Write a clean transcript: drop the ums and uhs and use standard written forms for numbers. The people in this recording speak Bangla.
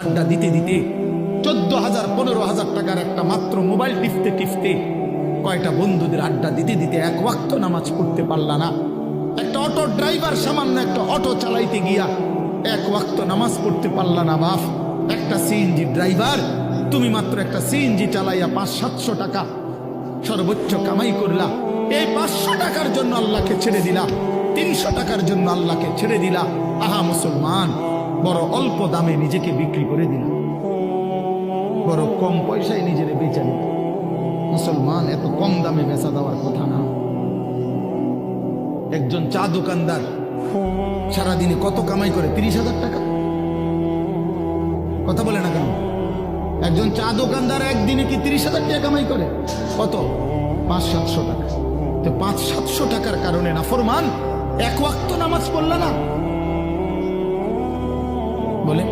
আড্ডা দিতে দিতে 14,000 15,000 টাকার একটা মাত্র মোবাইল টিপতে টিপতে কয়টা বন্ধুদের আড্ডা দিতে দিতে এক ওয়াক্ত নামাজ পড়তে পারলা না। একটা অটো ড্রাইভার সামান্য একটা অটো চালাইতে গিয়া এক ওয়াক্ত নামাজ পড়তে পারলা না বাপ। একটা সিএনজি ড্রাইভার, তুমি মাত্র একটা সিএনজি চালাইয়া 500-700 টাকা সর্বোচ্চ কামাই করলা। এই 500 টাকার জন্য আল্লাহকে ছেড়ে দিলা, 300 টাকার জন্য আল্লাহকে ছেড়ে দিলা। আহা মুসলমান, বড় অল্প দামে নিজেকে বিক্রি করে দিলা, বড় কম পয়সায় নিজের বেচা দিল। মুসলমান, এত কম দামে বেচা দেওয়ার কথা না। একজন চা দোকানদার সারাদিনে কত কামাই করে? 30,000 টাকা। কথা বলে না কেন? একজন চা দোকানদার একদিনে কি 30,000 টাকা কামাই করে? কত? 500-700 টাকা। তো 500-700 টাকার কারণে নাফরমান এক ওয়াক্ত নামাজ পড়লা না? বলে